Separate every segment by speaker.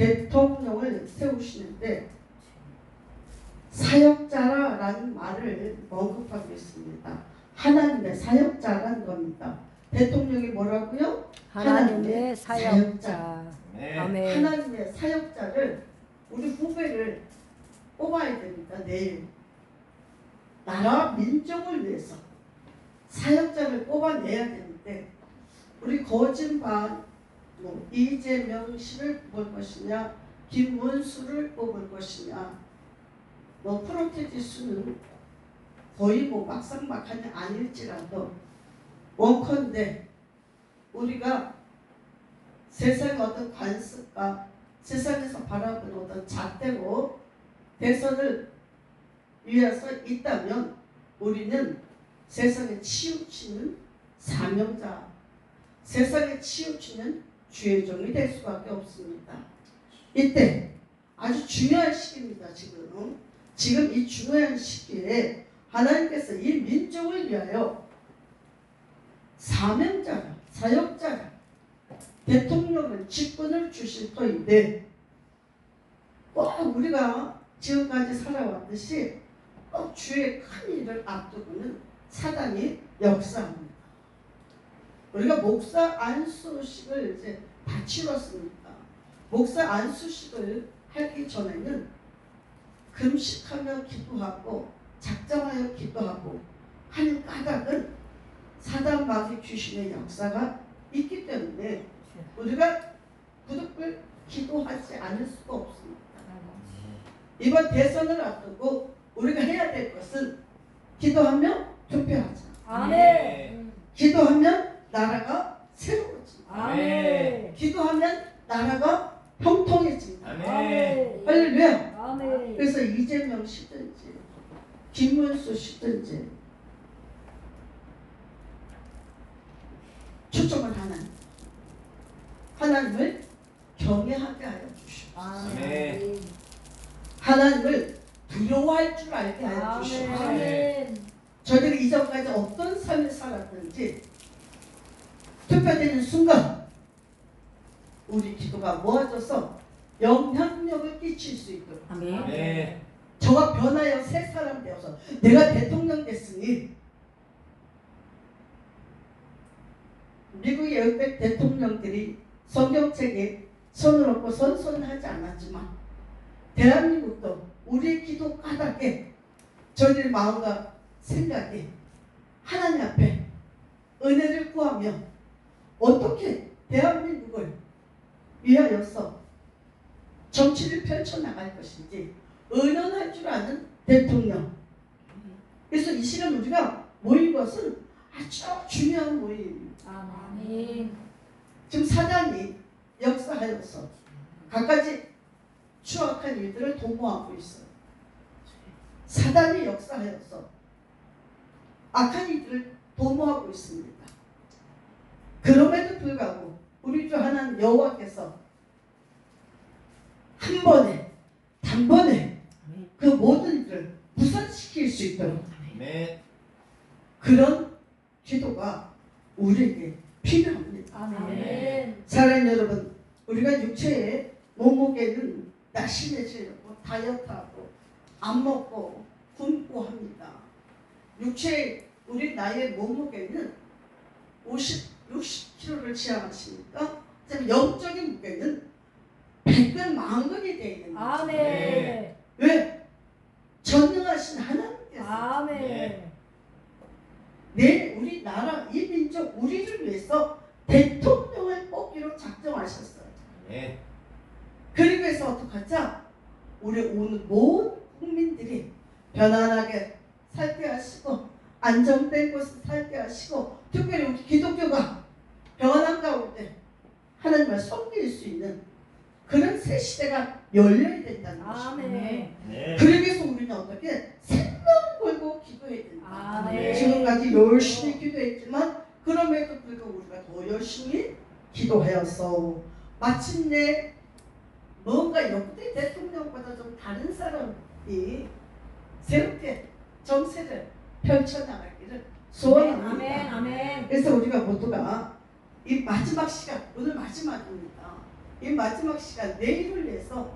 Speaker 1: 대통령을 세우시는데 사역자라는 말을 언급하고 있습니다. 하나님의 사역자라는 겁니다. 대통령이 뭐라고요?
Speaker 2: 하나님의 사역자.
Speaker 1: 아멘. 하나님의 사역자를 우리 후배를 뽑아야 됩니다. 내일 나라 민족을 위해서 사역자를 뽑아내야 되는데 우리 거진반 이재명 씨를 뽑을 것이냐 김문수를 뽑을 것이냐 프로테지수는 거의 막상막하니 아닐지라도 원컨대 우리가 세상의 어떤 관습과 세상에서 바라보는 어떤 잣대로 대선을 위해서 있다면 우리는 세상에 치우치는 사명자, 세상에 치우치는 주의 종이 될 수밖에 없습니다. 이때 아주 중요한 시기입니다. 지금 이 중요한 시기에 하나님께서 이 민족을 위하여 사명자가, 사역자가, 대통령을 직분을 주실 터인데 꼭 우리가 지금까지 살아왔듯이 꼭 주의 큰 일을 앞두고는 사단이 역사합니다. 우리가 목사 안수식을 이제 다 치렀습니다. 목사 안수식을 하기 전에는 금식하며 기도하고 작정하여 기도하고 하는 까닭은 사단 마귀 귀신의 역사가 있기 때문에 우리가 무릎을 기도하지 않을 수가 없습니다. 이번 대선을 앞두고 우리가 해야 될 것은 기도하며 투표하자. 아멘. 기도하면 나라가 새로워집니다. 아멘. 기도하면 나라가 형통해집니다. 아멘. 할렐루야. 아멘. 그래서 이재명 씨든지 김문수 씨든지 초점을 하나님을 경외하게 하여 주시옵소서. 아멘. 하나님을 두려워할 줄 알게 하여 주시옵소서. 아멘. 저희들이 이전까지 어떤 삶을 살았는지 투표되는 순간 우리 기도가 모아져서 영향력을 끼칠 수 있도록 아멘. 저가 변하여 새 사람 되어서 내가 대통령 됐으니 미국의 몇백 대통령들이 성경책에 손을 얹고 선선하지 않았지만 대한민국도 우리의 기도 까닭에 저희들의 마음과 생각에 하나님 앞에 은혜를 구하며 어떻게 대한민국을 위하여서 정치를 펼쳐나갈 것인지 의논할 줄 아는 대통령. 그래서 이 시간 우리가 모인 것은 아주 중요한 모임입니다. 아멘. 지금 사단이 역사하여서 갖가지 추악한 일들을 도모하고 있어요. 사단이 역사하여서 악한 일들을 도모하고 있습니다. 그럼에도 불구하고 우리 주 하나님 여호와께서 한 번에 단번에 그 모든 일을 무산시킬 수 있도록 그런 기도가 우리에게 필요합니다. 아멘. 사랑하는 여러분, 우리가 육체의 몸무게는 날씬해지려고 다이어트하고 안 먹고 굶고 합니다. 육체의 우리 나의 몸무게는 60kg를 지향하시니까 영적인 무게는 100근 만근이 되어 있는 거죠. 아멘. 왜? 전능하신 하나님께서 아멘. 우리 나라, 이 민족, 우리를 위해서 대통령을 뽑기로 작정하셨어요. 네. 그리고 해서 어떡하자? 우리 오늘 모든 국민들이 편안하게 살게 하시고 안정된 곳에 살게 하시고 특별히 우리 기독교가 평안한 가운데 하나님을 섬길 수 있는 그런 새 시대가 열려야 된다는 것입니다. 네. 그러기 위해서 우리는 어떻게 생명 걸고 기도해야 된다. 네. 지금까지 열심히 기도했지만 그럼에도 불구하고 우리가 더 열심히 기도하여서 마침내 뭔가 역대 대통령보다 좀 다른 사람이 새롭게 정세를 펼쳐나가기를 소원합니다. 아멘. 그래서 우리가 모두가 이 마지막 시간, 오늘 마지막입니다. 이 마지막 시간 내일을 위해서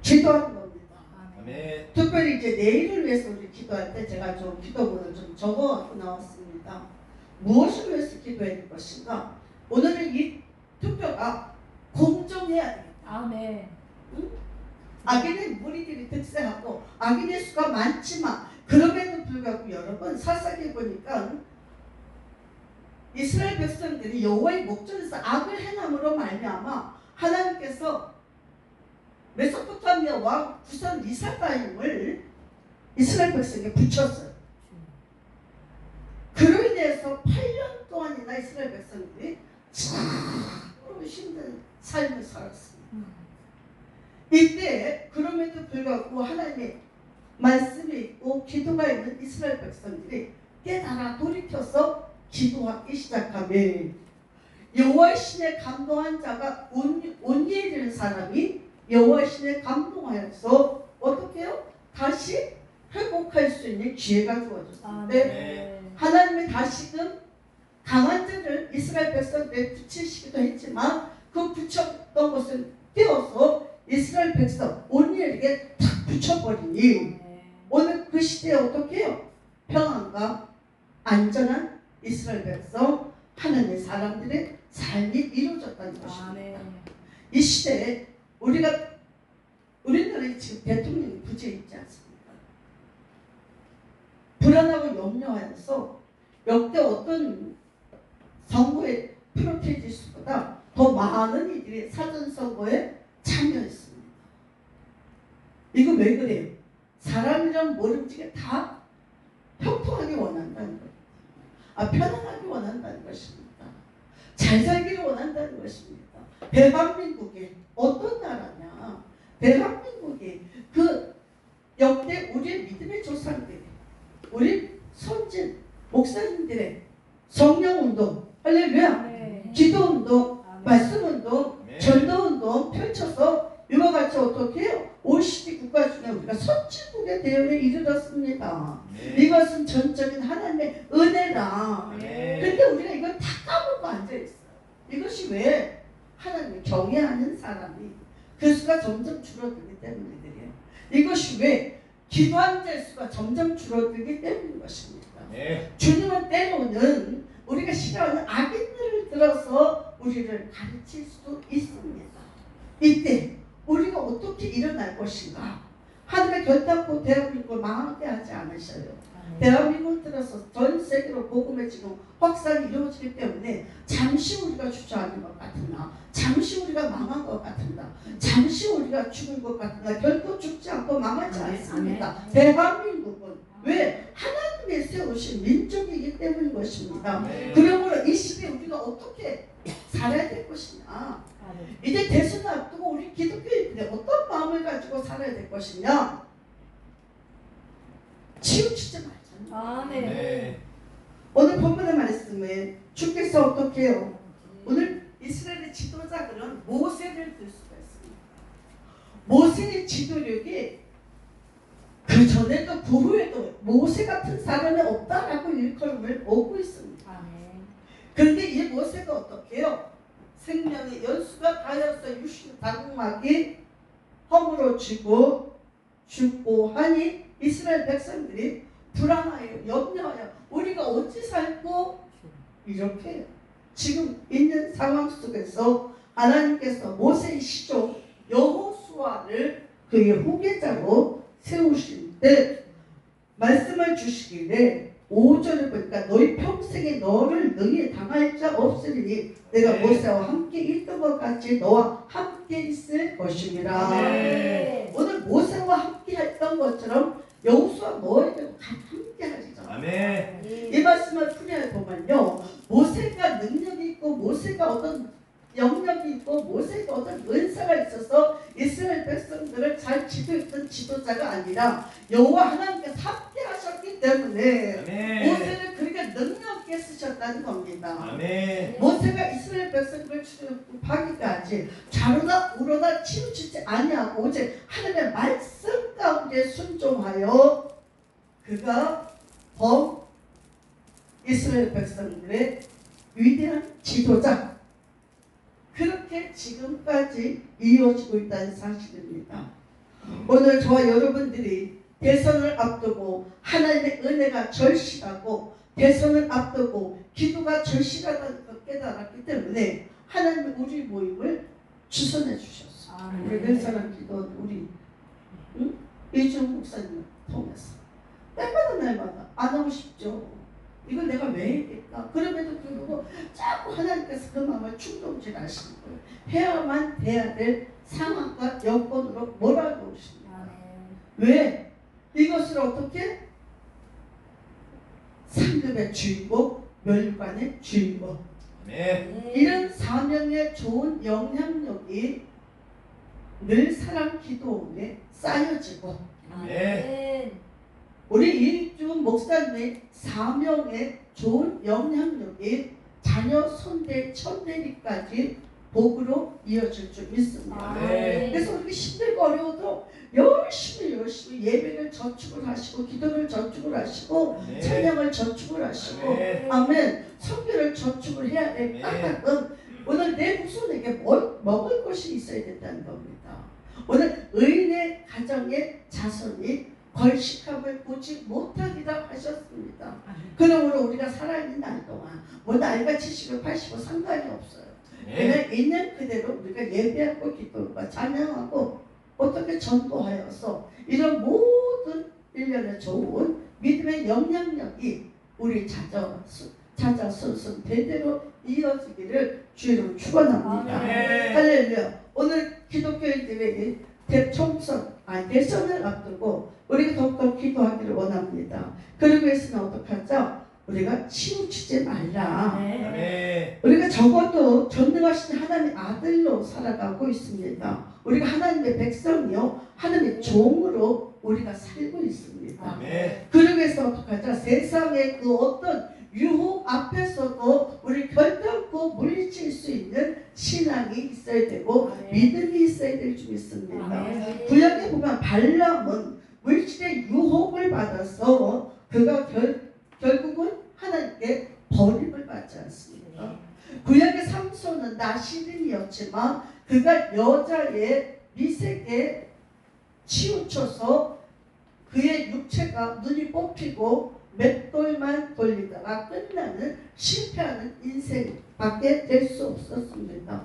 Speaker 1: 기도하는 겁니다.
Speaker 2: 아멘.
Speaker 1: 특별히 이제 내일을 위해서 우리 기도할 때 제가 좀 기도문을 좀 적어갖고 나왔습니다. 무엇을 위해서 기도해야 될 것인가? 오늘은 이 투표가 공정해야 되겠다.
Speaker 2: 아멘.
Speaker 1: 응? 악인의 무리들이 득세하고 악인의 수가 많지만 그럼에도 불구하고 여러분 사사기 보니까 이스라엘 백성들이 여호와의 목전에서 악을 행함으로 말미암아 하나님께서 메소포타미아 왕 구선 리사다임을 이스라엘 백성에게 붙였어요. 그로 인해서 8년 동안이나 이스라엘 백성들이 참으로 힘든 삶을 살았습니다. 이때 그럼에도 불구하고 하나님의 말씀이 있고 기도가 있는 이스라엘 백성들이 깨달아 돌이켜서 기도하기 시작하면 여호와의 신에 감동한 자가 온니엘이라는 사람이 여호와의 신에 감동하여서 어떻게 해요? 다시 회복할 수 있는 기회가 주어졌습니다. 하나님이 다시금 강한 자를 이스라엘 백성들에 붙이시기도 했지만 그 붙였던 것을 떼어서 이스라엘 백성 온니엘에게 탁 붙여버리니 오늘 그 시대에 어떻게 해요? 평안과 안전한 이스라엘 백성 하나님의 사람들의 삶이 이루어졌다는 것입니다. 이 시대에 우리나라에 지금 대통령이 부재해 있지 않습니까? 불안하고 염려하여서 역대 어떤 선거의 프로테지스보다 더 많은 이들이 사전선거에 참여했습니다. 이거 왜 그래요? 사람이란 모름지게 다 평통하게 원한다는 거예요. 편안하게 원한다는 것입니다. 잘 살기를 원한다는 것입니다. 대한민국이 어떤 나라냐? 대한민국이 그 역대 우리의 믿음의 조상들이 우리 선진 목사님들의 성령운동, 할렐루야, 기도운동, 말씀운동, 전도운동 펼쳐서 이와 같이 어떻게 해요? OECD 국가 중에 우리가 선진국의 대열에 이르렀습니다. 이것은 전적인 하나님의 은혜다. 그런데 우리가 이걸 다 까먹고 앉아있어요. 이것이 왜? 하나님을 경외하는 사람이 그 수가 점점 줄어들기 때문에 그래요. 이것이 왜? 기도하는 자의 수가 점점 줄어들기 때문인 것입니다. 주님은 때로는 우리가 싫어하는 악인들을 들어서 우리를 가르칠 수도 있습니다. 이때 우리가 어떻게 일어날 것인가? 하늘의 결단코 대한민국을 망하게 하지 않으셔요. 대한민국을 들어서 전 세계로 복음의 지금 확산이 이루어지기 때문에 잠시 우리가 주저하는 것 같으나, 잠시 우리가 망한 것 같은다, 잠시 우리가 죽은 것 같으나 결코 죽지 않고 망하지 않습니다. 대한민국은 왜? 하나님의 세우신 민족이기 때문인 것입니다. 그러므로 이 시대에 우리가 어떻게 살아야 될 것이냐? 이제 대선을 앞두고 우리 기독교인들이 어떤 마음을 가지고 살아야 될 것이냐? 치우치지 말잖아요. 오늘 본문의 말씀에 주께서 어떻게 해요? 오늘 이스라엘의 지도자들은 모세를 들 수가 있습니다. 모세의 지도력이 그 전에도 그 후에도 모세 같은 사람이 없다라고 일컬음을 얻고 있습니다. 그런데 이 모세가 어떻게 해요? 생명의 연수가 다여서 유신 다국막이 허물어지고 죽고 하니 이스라엘 백성들이 불안하여 염려하여 우리가 어찌 살고 이렇게 지금 있는 상황 속에서 하나님께서 모세의 시종 여호수아를 그의 후계자로 세우실 때 말씀을 주시기를 5절을 보니까 너희 평생에 너를 능히 당할 자 없으리니 내가 모세와 함께 있던 것 같이 너와 함께 있을 것입니다. 오늘 모세와 함께 했던 것처럼 여호수아 너희들과 함께 하시죠. 이 말씀을 풀이해 보면요, 모세가 능력이 있고 모세가 어떤 영역이 있고 모세가 어떤 은사가 있어서 이스라엘 백성들을 잘 지도했던 지도자가 아니라 여호와 하나님께서 함께 하셨기 때문에 모세를 그렇게 능력 있게 쓰셨다는 겁니다. 모세가 이스라엘 백성들을 출애굽하기까지 좌로나 우로나 치우치지 아니하고 오직 하나님의 말씀 가운데 순종하여 그가 이스라엘 백성들의 위대한 지도자, 그렇게 지금까지 이어지고 있다는 사실입니다. 오늘 저와 여러분들이 대선을 앞두고 하나님의 은혜가 절실하고 대선을 앞두고 기도가 절실하다는 걸 깨달았기 때문에 하나님은 우리 모임을 주선해 주셨어요. 우리 nel사랑 기도원 우리 이준 목사님 통해서 날마다 안 하고 싶죠. 이걸 내가 왜 했겠까? 그럼에도 불구하고 자꾸 하나님께서 그 마음을 충동질 하시는 거예요. 해야만 돼야 될 상황과 여건으로 몰아놓으십니다. 왜? 이것을 어떻게? 상급의 주인공, 멸관의 주인공. 이런 사명의 좋은 영향력이 늘 사랑 기도원에 쌓여지고 우리 이준 목사님의 사명의 좋은 영향력이 자녀 손대 천대리까지 복으로 이어질 줄 믿습니다. 그래서 우리가 힘들고 어려워도 열심히 예배를 저축을 하시고 기도를 저축을 하시고 찬양을 저축을 하시고 아멘 선교를 저축을 해야 될 까닭은 오늘 내 후손에게 뭘 먹을 것이 있어야 된다는 겁니다. 오늘 의인의 가정의 자손이 걸식함을 보지 못하리라 하셨습니다. 그러므로 우리가 살아있는 날 동안 뭐 나이가 70, 80 상관이 없어요. 그냥 있는 그대로 우리가 예배하고 기도하고 찬양하고 어떻게 전도하여서 이런 모든 일련의 좋은 믿음의 영향력이 우리 자자 손손 대대로 이어지기를 주의로 축원합니다. 할렐루야. 오늘 기독교인들의 대선을 앞두고 우리가 더욱더 기도하기를 원합니다. 그러기 위해서는 어떻게 하죠? 우리가 치우치지 말라. 우리가 적어도 전능하신 하나님의 아들로 살아가고 있습니다. 우리가 하나님의 백성이요 하나님의 종으로 우리가 살고 있습니다. 그러기 위해서 어떻게 하죠? 세상의 그 어떤 유혹 앞에서도 우리 결단코 물리칠 수 있는 신앙이 있어야 되고 믿음이 있어야 될 줄 믿습니다. 구약에 보면 발람은 물질의 유혹을 받아서 그가 결국은 하나님께 버림을 받지 않습니다. 구약의 삼손은 나시린이었지만 그가 여자의 미색에 치우쳐서 그의 육체가 눈이 뽑히고 맷돌만 돌리다가 끝나는 실패하는 인생밖에 될 수 없었습니다.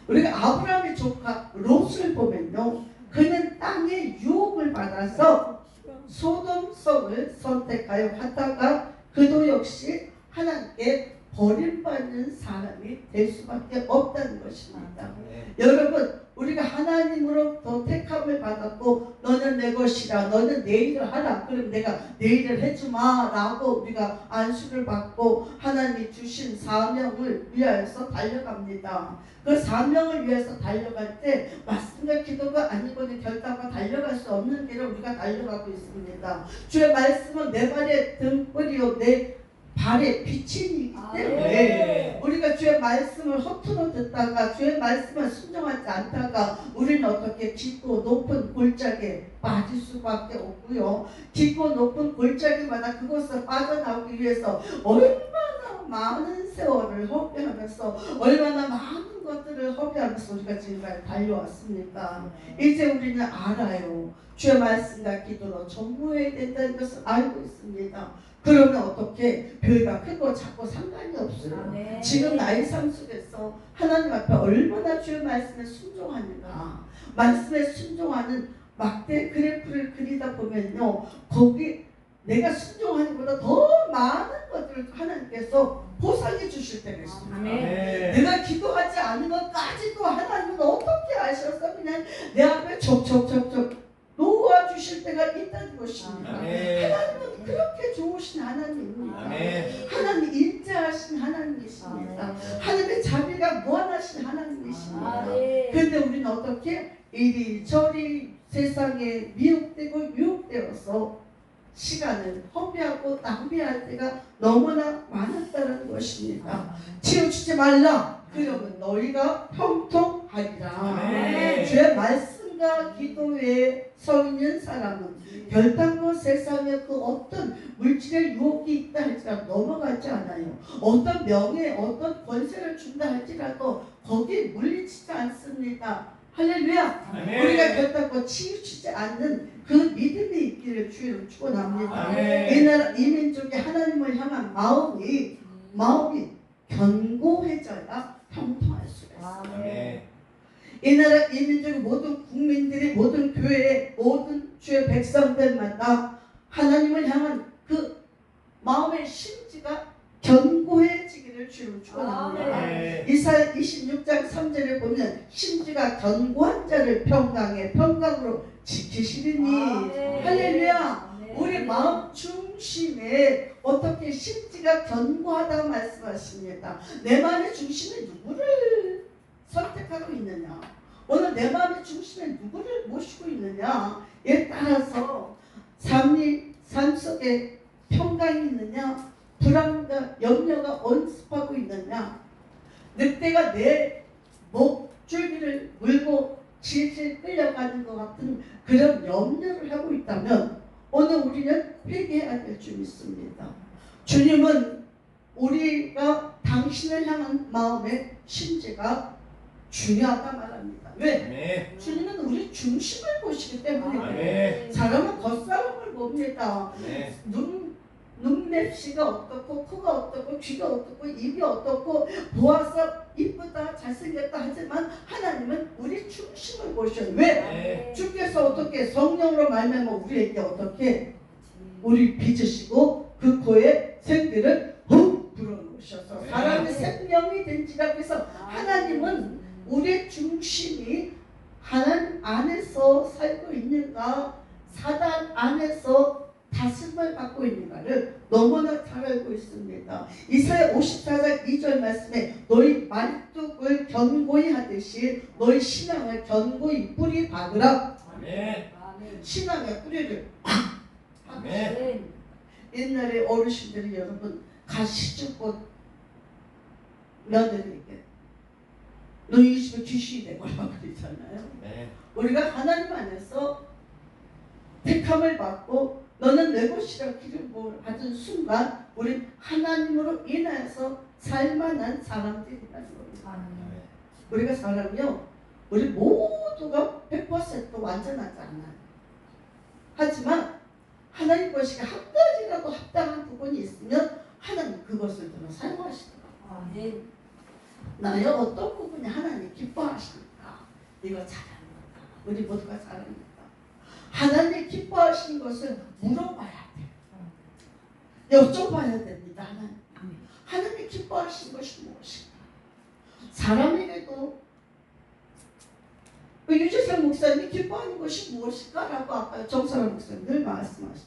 Speaker 1: 우리가 아브라함의 조카 롯을 보면요, 그는 땅의 유혹을 받아서 소돔 성을 선택하여 갔다가 그도 역시 하나님께 버림받는 사람이 될 수밖에 없다는 것입니다. 여러분, 우리가 하나님으로부터 택함을 받았고 너는 내 것이라, 너는 내 일을 하라, 그럼 내가 내 일을 해주마 라고 우리가 안수를 받고 하나님이 주신 사명을 위하여서 달려갑니다. 그 사명을 위해서 달려갈 때 말씀과 기도가 아니고는 결단과 달려갈 수 없는 길을 우리가 달려가고 있습니다. 주의 말씀은 내 발의 등불이요 내 발의 빛이기 때문에 우리가 주의 말씀을 허투루 듣다가 주의 말씀을 순종하지 않다가 우리는 어떻게 깊고 높은 골짜기에 빠질 수밖에 없고요. 깊고 높은 골짜기마다 그곳에서 빠져나오기 위해서 얼마나 많은 세월을 허비하면서 얼마나 많은 것들을 허비하면서 우리가 지금까지 달려왔습니까? 이제 우리는 알아요. 주의 말씀과 기도로 전무해야 된다는 것을 알고 있습니다. 그러면 어떻게 교회가 크고 작고 상관이 없어요. 지금 나의 삶 속에서 하나님 앞에 얼마나 주의 말씀에 순종하는가, 말씀에 순종하는 막대 그래프를 그리다 보면요, 거기 내가 순종하는 것보다 더 많은 것들을 하나님께서 보상해 주실 때가 있습니다. 내가 기도하지 않은 것까지도 하나님은 어떻게 아셔서 그냥 내 앞에 척척척척 놓아주실 때가 있다는 것입니다. 하나님은 그렇게 좋으신 하나님입니다. 하나님 인자하신 하나님이십니다. 하나님의 자비가 무한하신 하나님이십니다. 그런데 우리는 어떻게 이리저리 세상에 미혹되고 유혹되어서 시간을 허비하고 낭비할 때가 너무나 많았다는 것입니다. 치우치지 말라. 그러면 너희가 형통하리라. 주의 말씀과 기도에 서 있는 사람은 결단코 세상에 그 어떤 물질의 유혹이 있다 할지라도 넘어가지 않아요. 어떤 명예, 어떤 권세를 준다 할지라도 거기에 물리치지 않습니다. 할렐루야.
Speaker 3: 아멘.
Speaker 1: 우리가 결단코 치우치지 않는 그 믿음이 있기를 주의로 축원합니다.
Speaker 3: 아멘.
Speaker 1: 이 나라 이 민족의 하나님을 향한 마음이 견고해져야 형통할 수가 있어요.
Speaker 3: 아멘.
Speaker 1: 이 나라 이 민족의 모든 국민들이 모든 교회 모든 주의 백성들마다 하나님을 향한 그 마음의 심지가 견고해지기를 주로 축원합니다.
Speaker 3: 아멘.
Speaker 1: 이사야 26장 3절에 보면 심지가 견고한 자를 평강으로 지키시리니 할렐루야. 우리 마음 중심에 어떻게 심지가 견고하다고 말씀하십니다. 내 마음의 중심에 누구를 선택하고 있느냐, 오늘 내 마음의 중심에 누구를 모시고 있느냐에 따라서 삶 속에 평강이 있느냐, 불안과 염려가 언습하고 있느냐, 늑대가 내 목줄기를 물고 질질 끌려가는 것 같은 그런 염려를 하고 있다면 오늘 우리는 회개해야 될 줄 믿습니다. 주님은 우리가 당신을 향한 마음의 심지가 중요하다 말합니다. 왜?
Speaker 3: 아멘.
Speaker 1: 주님은 우리 중심을 보시기 때문에
Speaker 3: 아멘.
Speaker 1: 사람은 겉사람을 봅니다.
Speaker 3: 네.
Speaker 1: 눈맵시가 어떻고, 코가 어떻고, 귀가 어떻고, 입이 어떻고, 보아서 이쁘다 잘생겼다 하지만 하나님은 우리 중심을 보셔요. 왜?
Speaker 3: 네.
Speaker 1: 주께서 어떻게 성령으로 말미암아 우리에게 어떻게 우리 빚으시고 그 코에 생기를 훅 불어넣으셔서
Speaker 3: 네.
Speaker 1: 사람의 생명이 된지라. 그래서 하나님은 우리의 중심이 하나님 안에서 살고 있는가, 사단 안에서 다스림을 받고 있는가를 너무나 잘 알고 있습니다. 이사야 54장 2절 말씀에 너희 말뚝을 견고히 하듯이 너희 신앙을 견고히 뿌리 박으라.
Speaker 3: 아멘.
Speaker 1: 신앙의 뿌리를
Speaker 3: 아멘.
Speaker 1: 옛날에 어르신들이 여러분 가시죽꽃 며느리에게 너희 집에 귀신이 되거라고 그러잖아요.
Speaker 3: 네.
Speaker 1: 우리가 하나님 안에서 택함을 받고 너는 내 것이라 기름을 받은 순간 우리 하나님으로 인해서 살만한 사람들이라는 겁니다. 우리가 사람이요, 우리 모두가 100% 완전하지 않아요. 하지만 하나님 것이 한 가지라도 합당한 부분이 있으면 하나님 그것을 들어 사용하시더라고요. 나의 어떤 부분이 하나님 기뻐하십니까? 이거 잘합니다. 우리 모두가 잘합니다. 하나님 기뻐하시는 것을 물어봐야 돼요. 여쭤봐야 됩니다. 하나님 기뻐하시는 것이 무엇인가? 사람에게도 유재상 목사님이 기뻐하는 것이 무엇일까? 라고 아까 정사람 목사님 늘 말씀하시죠.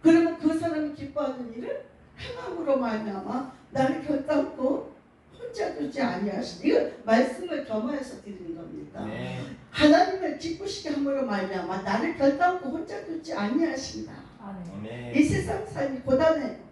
Speaker 1: 그러면 그 사람이 기뻐하는 일을 행함으로 말미암아 나를 결단코 혼자 두지 아니하시니, 이거 말씀을 겸하여서 드리는 겁니다.
Speaker 3: 네.
Speaker 1: 하나님을 기쁘시게 함으로 말미암아 나를 결단코 혼자 두지 아니하신다.
Speaker 3: 아멘.
Speaker 1: 이 세상 삶이 고단해요.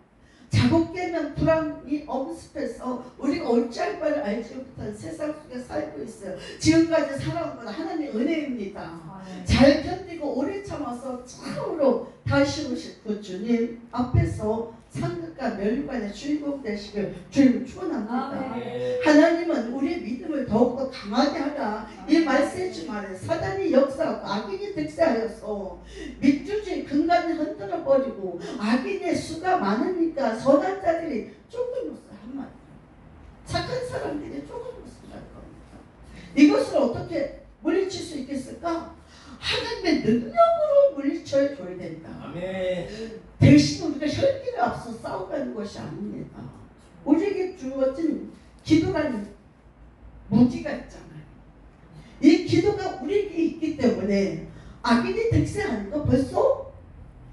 Speaker 1: 자고 깨면 불안이 엄습해서 우리가 어찌할 바를 알지 못한 세상 속에 살고 있어요. 지금까지 살아온 건 하나님의 은혜입니다. 잘 견디고 오래 참아서 참으로 다시 오실 그 주님 앞에서 상급과 멸관의 주인공 되시길 주님을 축원합니다. 하나님은 우리의 믿음을 더욱더 강하게 하라. 이 말씀해 주말에 사단이 역사하고 악인이 득세하여서 민주주의 근간을 흔들어 버리고 악인의 수가 많으니까 선한 자들이 조금 못살 한마디, 착한 사람들이 조금 못살 겁니다. 이것을 어떻게 물리칠 수 있겠을까? 하나님의 능력으로 물리쳐 줘야 된다.
Speaker 3: 아멘.
Speaker 1: 대신 우리가 혈기를 앞서 싸우가는 것이 아닙니다. 우리에게 주어진 기도라는 무기가 있잖아요. 이 기도가 우리에게 있기 때문에 악인이 득세하는 거 벌써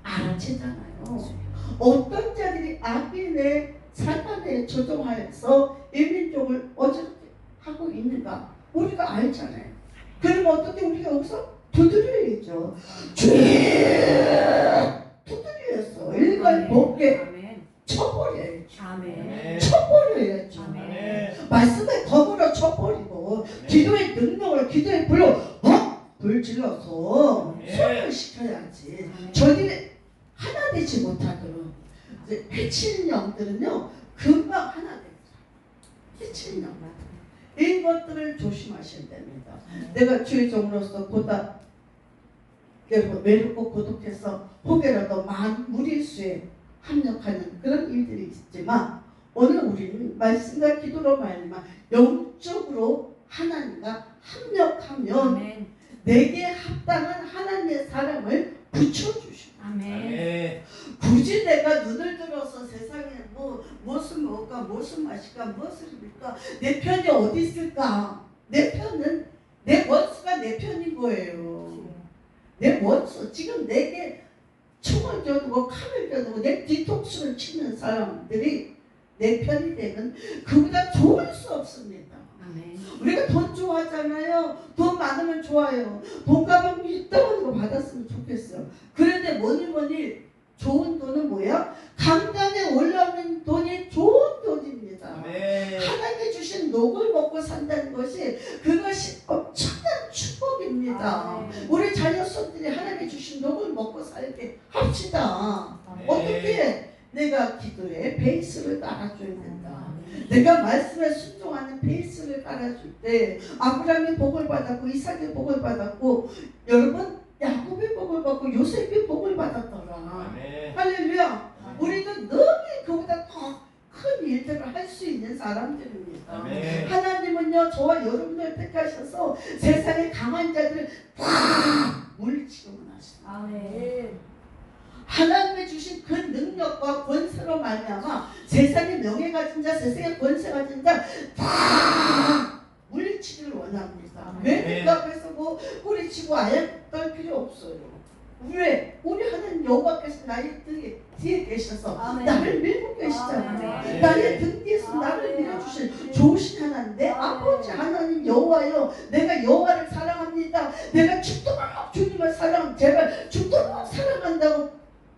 Speaker 1: 알아채잖아요. 어떤 자들이 악인의 사단에 조종하여서 이 민족을 어떻게 하고 있는가 우리가 알잖아요. 그럼 어떻게 우리가 여기서 두드려야죠. 두드려서 일괄 복게 쳐버려야죠. 쳐버려야죠. 말씀에 더불어 쳐버리고 기도의 능력을 기도의 불로 불 질러서 소리를 시켜야지. 저들이 하나 되지 못하도록 해치는 영들은요 금방 하나 됩니다. 해치는 영. 이것들을 조심하셔야 됩니다. 내가 주의종으로서 보다 여러분 외롭고 고독해서 혹여라도 무리수에 합력하는 그런 일들이 있지만 오늘 우리는 말씀과 기도로 말미암아 영적으로 하나님과 합력하면 내게 합당한 하나님의 사랑을 붙여주시고
Speaker 2: 아멘.
Speaker 1: 굳이 내가 눈을 들어서 세상에 무엇을 먹을까 무엇을 마실까 무엇을 입을까 내 편이 어디 있을까 내 편은 내 원수가 내 편인 거예요. 내 원수 지금 내게 총을 겨누고 칼을 겨누고 내 뒤통수를 치는 사람들이 내 편이 되면 그보다 좋을 수 없습니다.
Speaker 2: 아멘.
Speaker 1: 우리가 돈 좋아하잖아요. 돈 많으면 좋아요. 돈가방 있다고 거 받았으면 좋겠어요. 그런데 뭐니 좋은 돈은 뭐야? 강단에 올라오는 돈이 좋은 돈입니다.
Speaker 3: 아멘.
Speaker 1: 하나님이 주신 녹을 먹고 산다는 것이 그것이 엄청난 축복입니다.
Speaker 2: 아멘.
Speaker 1: 우리 자녀손들이 하나님이 주신 녹을 먹고 살게 합시다.
Speaker 2: 아멘.
Speaker 1: 어떻게? 내가 기도에 베이스를 깔아줘야 된다.
Speaker 2: 아멘.
Speaker 1: 내가 말씀에 순종하는 베이스를 깔아줄 때 아브라함이 복을 받았고 이삭이 복을 받았고 여러분 야곱이 복을 받고 요셉이 복을 받았더라.
Speaker 3: 아멘.
Speaker 1: 할렐루야. 우리도 너무 그보다 더 큰 일들을 할 수 있는 사람들입니다.
Speaker 3: 아멘.
Speaker 1: 하나님은요 저와 여러분을 택하셔서 세상의 강한 자들을 다 물리치고만 하십니다.
Speaker 2: 아멘.
Speaker 1: 하나님이 주신 그 능력과 권세로 말미암아 세상의 명예 가진 자, 세상의 권세 가진 자 다 물리치기를 원합니다. 왜 그 앞에서 꼬리치고 아예 떨 필요 없어요. 왜? 우리 하나님 여호와께서 나의 뒤에 계셔서
Speaker 2: 아멘.
Speaker 1: 나를 밀고 계시잖아요.
Speaker 2: 아멘.
Speaker 1: 나의 등 뒤에서 나를 밀어주신 좋으신 하나님인데 아버지 하나님 여호와여 내가 여호와를 사랑합니다. 내가 죽도록 주님을 제가 죽도록 사랑한다고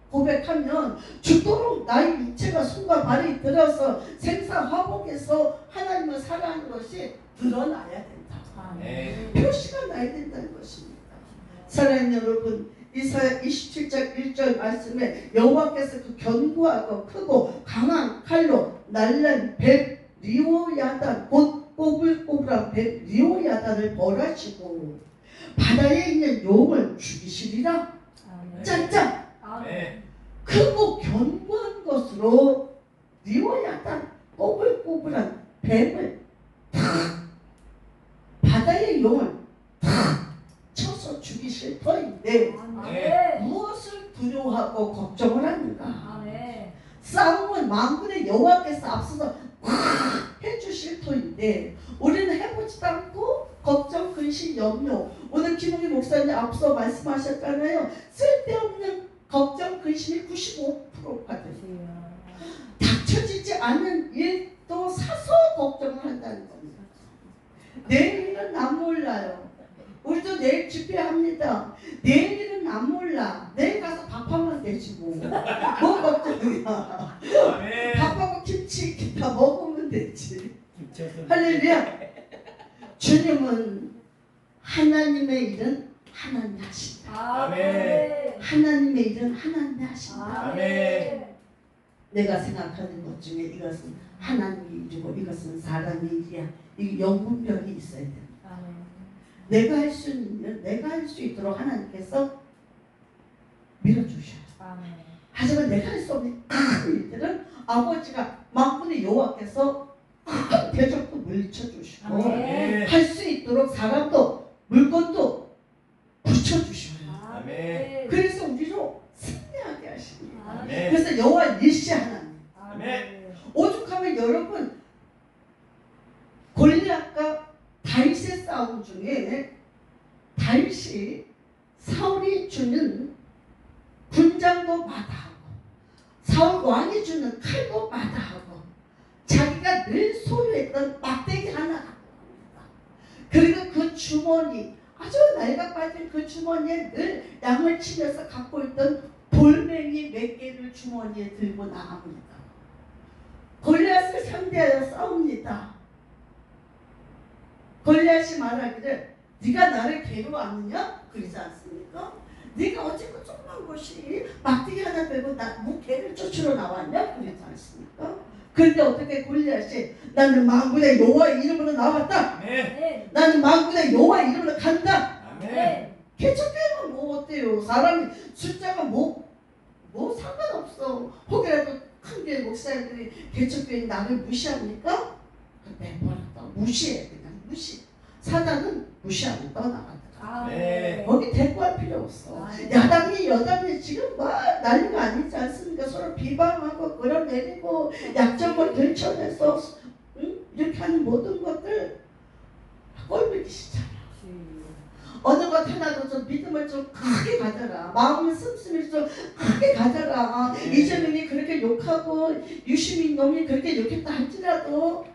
Speaker 1: 고백하면 죽도록 나의 육체가 손과 발이 들어서 생사화복해서 하나님을 사랑하는 것이 드러나야 된다.
Speaker 2: 아멘.
Speaker 1: 표시가 나야 된다는 것입니다. 사랑하는 여러분 이사야 27장 1절 말씀에 여호와께서 그 견고하고 크고 강한 칼로 날란 뱀 리오야단 곧 꼬불꼬불한 뱀 리오야단을 벌하시고 바다에 있는 용을 죽이시리라.
Speaker 2: 아멘.
Speaker 1: 짠짠
Speaker 3: 아멘.
Speaker 1: 크고 견고한 것으로 리오야단 꼬불꼬불한 뱀을 다 바다의 용을 다 쳐서 죽이실 터인데
Speaker 2: 아멘.
Speaker 1: 무엇을 두려워하고 걱정을 하는가?
Speaker 2: 아멘.
Speaker 1: 싸움은 만군의 여호와께서 앞서서 다 해주실 터인데 우리는 해보지도 않고 걱정, 근심, 염려 오늘 김웅희 목사님 앞서 말씀하셨잖아요. 쓸데없는 걱정, 근심이 95%가 돼요. 닥쳐지지 않은 일도 사서 걱정을 한다는 겁니다. 내일은 안 몰라요. 우리도 내일 집회합니다. 내일은 안 몰라. 내일 가서 밥하면 되지 뭐. 뭐 걱정이야.
Speaker 3: 아멘.
Speaker 1: 밥하고 김치 다 먹으면 되지. 할렐루야. 주님은 하나님의 일은 하나님이 하신다.
Speaker 3: 아멘.
Speaker 1: 하나님의 일은 하나님이 하신다.
Speaker 3: 아멘.
Speaker 1: 내가 생각하는 것 중에 이것은 하나님이 일이고 이것은 사람의 일이야. 이 영분별이 있어야 돼. 내가 할 수 있는 내가 할 수 있도록 하나님께서 밀어주셔요. 하지만 내가 할 수 없는 큰 일들은 아버지가 만군의 여호와께서 큰 대적도 물리쳐주시고
Speaker 2: 아멘.
Speaker 1: 할 수 있도록 사람도 물건도 붙여주셔요.
Speaker 3: 아멘.
Speaker 1: 그래서 우리로 승리하게 하십니다.
Speaker 3: 아멘.
Speaker 1: 그래서 여호와 일시 하나님
Speaker 3: 아멘.
Speaker 1: 오죽하면 여러분 골리앗과 다윗의 싸움 중에 다윗이 사울이 주는 군장도 마다하고 사울 왕이 주는 칼도 마다하고 자기가 늘 소유했던 막대기 하나 갖고 갑니다. 그리고 그 주머니 아주 낡아 빠진 그 주머니에 늘 양을 치면서 갖고 있던 돌멩이 몇 개를 주머니에 들고 나갑니다. 골리앗을 상대하여 싸웁니다. 골리앗이 말하기를 네가 나를 괴로워하느냐? 그러지 않습니까? 네가 어째 그 조그만 것이 막대기 하나 빼고 나 개를 쫓으러 나왔냐? 그러지 않습니까? 그런데 어떻게 골리앗이 나는 만군의 여호와의 이름으로 나왔다.
Speaker 2: 아멘.
Speaker 1: 나는 만군의 여호와의 이름으로 간다.
Speaker 2: 아멘.
Speaker 1: 개척교회가 뭐 어때요? 사람이 숫자가 뭐 상관없어. 혹여라도 큰 교회 목사님들이 개척교회 나를 무시합니까? 내버렸다. 무시해. 그냥 무시. 사단은 무시하고 떠나간다.
Speaker 2: 아멘.
Speaker 1: 거기 대꾸할 필요 없어. 야당이 여당이 지금 막 난리가 아니지 않습니까? 서로 비방하고 끌어내리고 약점을 들춰내서 이렇게 하는 모든 것들 꼴보기 싫잖아. 어느 것 하나도 좀 믿음을 좀 크게 가져라. 마음의 씀씀이를 좀 크게 가져라. 이재명이 그렇게 욕하고 유시민 놈이 그렇게 욕했다 할지라도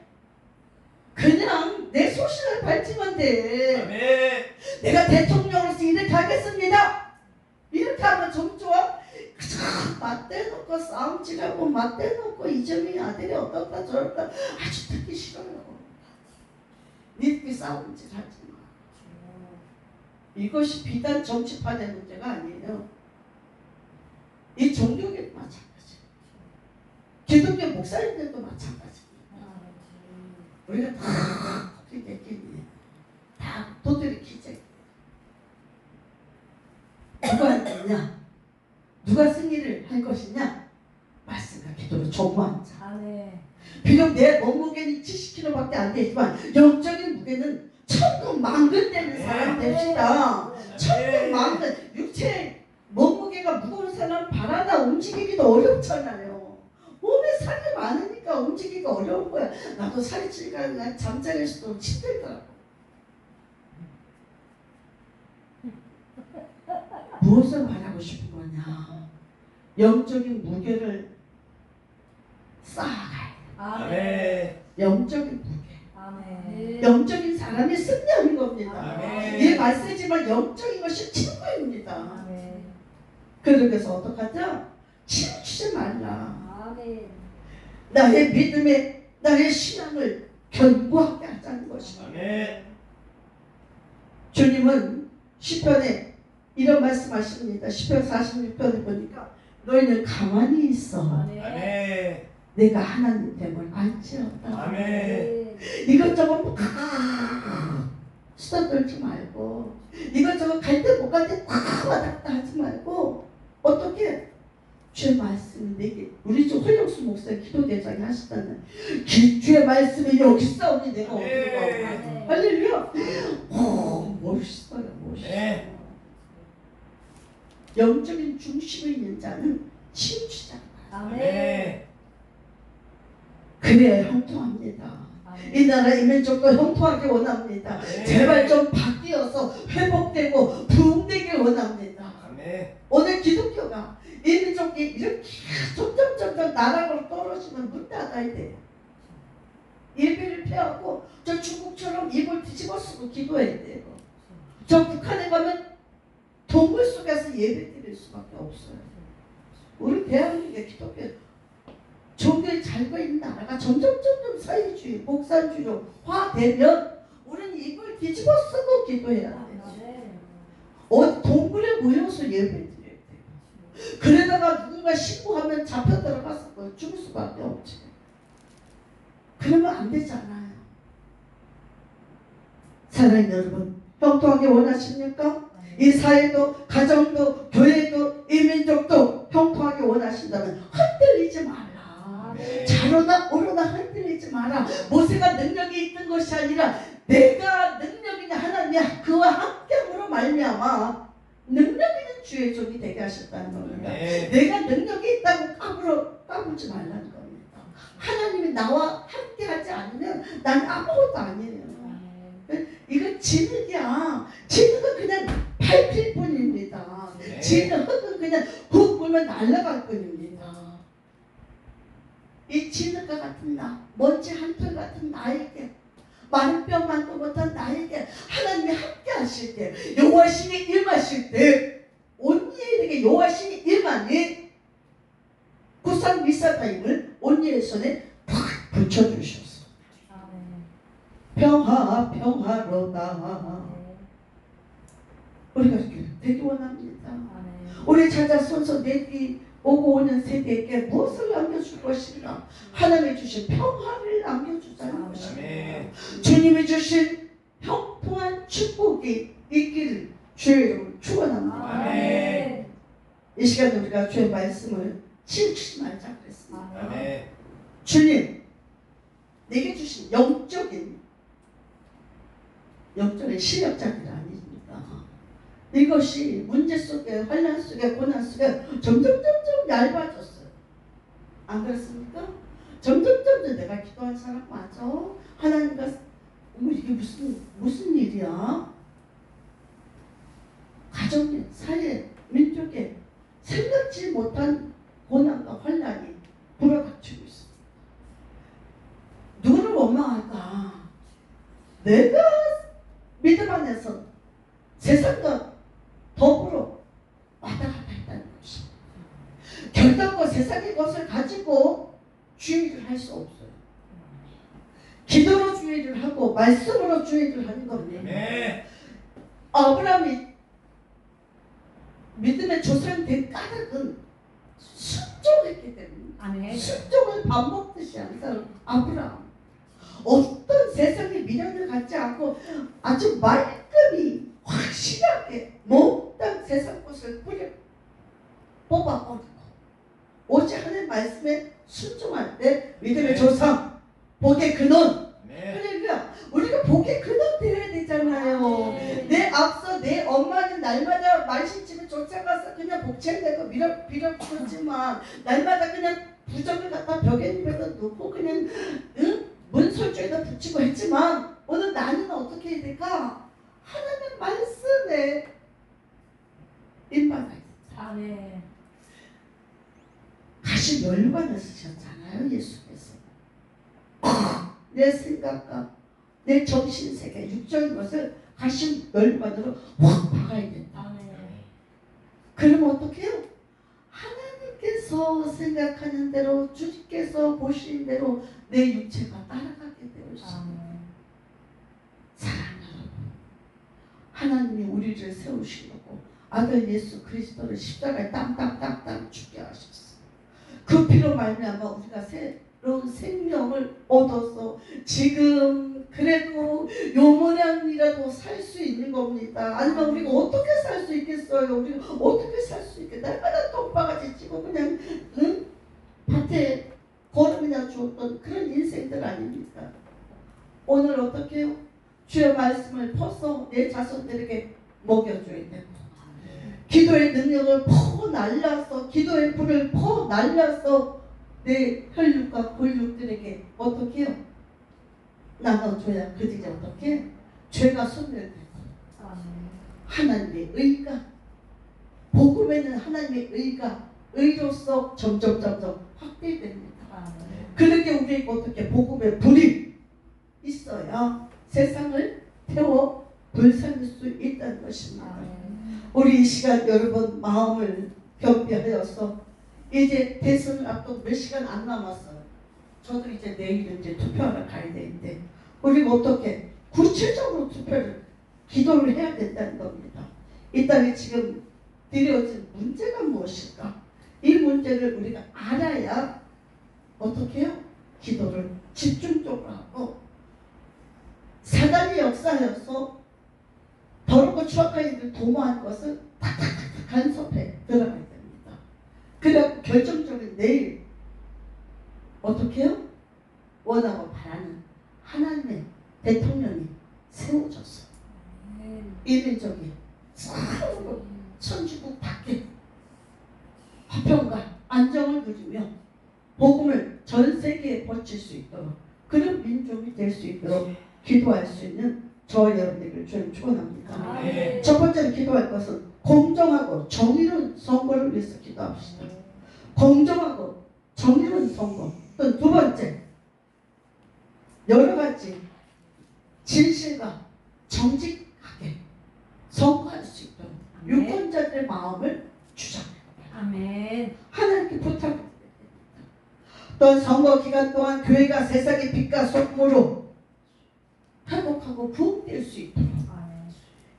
Speaker 1: 그냥 내 소신을 밝히면 돼.
Speaker 2: 아멘.
Speaker 1: 내가 대통령으로서 이렇게 하겠습니다. 이렇게 하면 좀 좋아? 맞대놓고 싸움질하고 맞대놓고 이재명이 아들이 어떻다 저렇다 아주 듣기 싫어요. 니들이 싸움질 하지 마. 이것이 비단 정치판의 문제가 아니에요. 이 종교계도 마찬가지. 기독교 목사님들도 마찬가지. 우리가 다 그렇게 다 도들이 기재. 누가 할 거냐? 누가 승리를 할 것이냐? 말씀과 기도로 조무한 자.
Speaker 2: 아멘.
Speaker 1: 비록 내 몸무게는 70kg밖에 안 되지만 영적인 무게는 천근만근 되는 사람 됩시다. 천근만근. 육체 몸무게가 무거운 사람 발 하나 움직이기도 어렵잖아요. 몸에 살이 많으니까 움직이기가 어려운 거야. 나도 살이 찌니까 난 잠자리에서도 힘들더라고. 무엇을 말하고 싶은 거냐? 영적인 무게를 쌓아가야 돼.
Speaker 2: 아멘.
Speaker 1: 영적인 무게.
Speaker 2: 아멘.
Speaker 1: 영적인 사람이 승리하는 겁니다.
Speaker 2: 아멘.
Speaker 1: 이 말씀이지만 영적인 것이 친구입니다.
Speaker 2: 아멘.
Speaker 1: 그러면서 어떡하죠? 치우치지 말라.
Speaker 2: 아멘.
Speaker 1: 나의 믿음에 나의 신앙을 견고하게 하자는 것입니다.
Speaker 2: 아멘.
Speaker 1: 주님은 시편에 이런 말씀하십니다. 시편 46편을 보니까 너희는 가만히 있어.
Speaker 2: 아멘.
Speaker 1: 내가 하나님 됨을 알지어다.
Speaker 2: 아멘.
Speaker 1: 이것저것 수다 떨지 말고 이것저것 갈 때 못 갈 때 왔다 갔다 하지 말고 어떻게 주의 말씀이 내게 우리 주 홀령수 목사 기도대장이 하시다는 주의 말씀이 여기 있사오니 내가 어디로 가고 할렐루야. 멋있어요. 멋있어요. 영적인 중심에 있는 자는 치우치지 않아요.
Speaker 2: 아멘.
Speaker 1: 그래야 형통합니다. 이 나라 이민족도 형통하게 원합니다. 제발 좀 바뀌어서 회복되고 부흥되길 원합니다.
Speaker 2: 아멘.
Speaker 1: 오늘 기독교가 이민족이 이렇게 점점 나락으로 떨어지면 문 닫아야 돼요. 예배를 폐하고 저 중국처럼 입을 뒤집어 쓰고 기도해야 돼요. 저 북한에 가면 동굴 속에서 예배 드릴 수밖에 없어요. 우리 대한민국의 기독교 종교에 잘고 있는 나라가 점점 사회주의, 목사주의로 화되면 우리는 입을 뒤집어 쓰고 기도해야 돼요. 동굴에 모여서 예배 드려야 돼요. 그러다가 누군가 신고하면 잡혀 들어가서 죽을 수밖에 없지. 그러면 안 되잖아요. 사랑하는 여러분, 형통하게 원하십니까? 이 사회도, 가정도, 교회도, 이민족도 형통하게 원하신다면 흔들리지 마라. 자로나 오로나 흔들리지 마라. 모세가 능력이 있는 것이 아니라 내가 능력 있는 하나님이 그와 함께함으로 말미암아 능력 있는 주의 종이 되게 하셨다는 겁니다. 내가 능력이 있다고 까불지 말라는 겁니다. 하나님이 나와 함께하지 않으면 난 아무것도 아니에요. 이건 진흙이야. 진흙은 그냥 밟힐 뿐입니다. 진흙은 그냥 훅 불면 날아갈 뿐입니다. 이 진흙과 같은 나, 먼지 한 털 같은 나에게, 마른 뼈만도 못한 나에게 하나님이 함께 하실 때, 여호와 신이 임하실 때, 온니엘에게 여호와 신이 임하니 구상 미사타임을 온니엘 손에 팍 붙여주셨어. 평화 평화로다. 우리가 이렇게 되기 원합니다.
Speaker 3: 아멘.
Speaker 1: 우리 자자손손 내뒤 오고 오는 세대에게 무엇을 남겨줄 것인가? 하나님이 주신 평화를 남겨주자는 것입니다. 주님이 주신 형통한 축복이 있기를 주의 이름으로 축원합니다.
Speaker 3: 아멘.
Speaker 1: 이 시간 우리가 주의 말씀을 치우치지 말자 그랬습니다.
Speaker 3: 아멘.
Speaker 1: 주님 내게 주신 영적인 실력자들 아닙니까? 이것이 문제 속에 환난 속에 고난 속에 점점 얇아졌어요. 안 그렇습니까? 점점 내가 기도한 사람 맞아? 하나님과 이게 무슨 일이야? 가정에, 사회, 민족에 생각지 못한 고난과 환난이 불어닥치고 있어. 누구를 원망할까? 내가 믿음 안에서 세상과 더불어 왔다 갔다 했다는 것이 결단과 세상의 것을 가지고 주의를 할 수 없어요. 기도로 주의를 하고 말씀으로 주의를 하는 겁니다. 아브라함이 믿음의 조상된 까닭은 순종했기 때문에
Speaker 3: 아멘.
Speaker 1: 순종을 밥 먹듯이 한 사람 아브라함. 어떤 세상의 미련을 갖지 않고 아주 말끔히 확실하게 몽땅 세상 것을 뽑아버리고 오직 하나님 말씀에 순종할 때 믿음의 조상 복의 근원. 그러니까 우리가 복의 근원 되어야 되잖아요. 내 앞서 내 엄마는 날마다 말씀집에 쫓아가서 그냥 복채내고 밀어붙였지만 날마다 그냥 부적을 갖다 벽에 놓고 그냥 문설주에다 붙이고 했지만 오늘 나는 어떻게 해야 될까? 하나님 말씀에 입맞아야 돼.
Speaker 3: 아멘.
Speaker 1: 가시 멸관을 쓰셨잖아요. 예수께서. 내 생각과 내 정신세계 육적인 것을 가시 멸관으로 확 박아야 된다.
Speaker 3: 아멘.
Speaker 1: 그러면 어떻게 해요? 하나님께서 생각하는 대로 주님께서 보시는 대로 내 육체가 따라가게 되어 있습니다. 사랑하는 여러분, 하나님이 우리를 세우시려고 아들 예수 그리스도를 십자가에 땅땅땅땅 죽게 하셨어요. 그 피로 말미암아 우리가 새로운 생명을 얻어서 지금 그래도 요모양이라도 살 수 있는 겁니다. 아니면 우리가 어떻게 살 수 있겠어요? 우리가 어떻게 살 수 있겠다? 날마다 똥바가지 치고 그냥 밭에 거름이나 주었던 그런 인생들 아닙니까? 오늘 어떻게 해요? 주의 말씀을 퍼서 내 자손들에게 먹여줘야 되고 기도의 능력을 퍼 날라서 기도의 불을 퍼 날라서 내 혈육과 골육들에게 어떻게 해요? 나눠줘야 그들이 어떻게 해요? 죄가 소멸되고 하나님의 의가 복음에는 하나님의 의가 의로서 점점 확대됩니다. 그렇게 우리에게 어떻게 복음의 불이 있어야 세상을 태워 불살릴 수 있다는 것입니다. 우리 이 시간 여러분 마음을 겸비하여서 이제 대선을 앞두고 몇 시간 안 남았어요. 저도 이제 내일 이제 투표하러 가야 되는데 우리가 어떻게 구체적으로 기도를 해야 된다는 겁니다. 이 땅에 지금 드려진 문제가 무엇일까? 이 문제를 우리가 알아야 어떻게 해요? 기도를 집중적으로 하고 사단이 역사여서 더럽고 추악한 일을 도모한 것을 탁탁탁 간섭해 들어가야 됩니다. 그래서 결정적인 내일 어떻게 해요? 원하고 바라는 하나님의 대통령이 세워졌어요. 이민족이 싸우고 천주국 밖에 화평과 안정을 누리며 복음을 전 세계에 퍼칠 수 있도록 그런 민족이 될 수 있도록 기도할 수 있는 저와 여러분들을 주님 축원합니다. 첫 번째로 기도할 것은 공정하고 정의로운 선거를 위해서 기도합시다. 공정하고 정의로운 선거. 또 두 번째, 여러 가지 진실과 정직하게 선거할 수 있도록 유권자들의 마음을 주장해요.
Speaker 3: 아멘.
Speaker 1: 하나님께 부탁드립니다. 또 선거 기간 동안 교회가 세상의 빛과 소금으로 회복하고 부흥될 수 있도록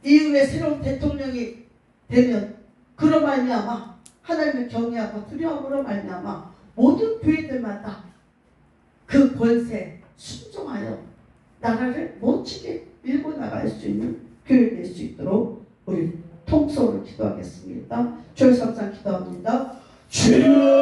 Speaker 1: 이후에 새로운 대통령이 되면 그로 말미암아 하나님을 경외하고 두려움으로 말미암아 모든 교회들마다 그 권세 순종하여 나라를 멋지게 밀고 나갈 수 있는 교회 될 수 있도록 우리 통성으로 기도하겠습니다. 주여 삼상 기도합니다. 주여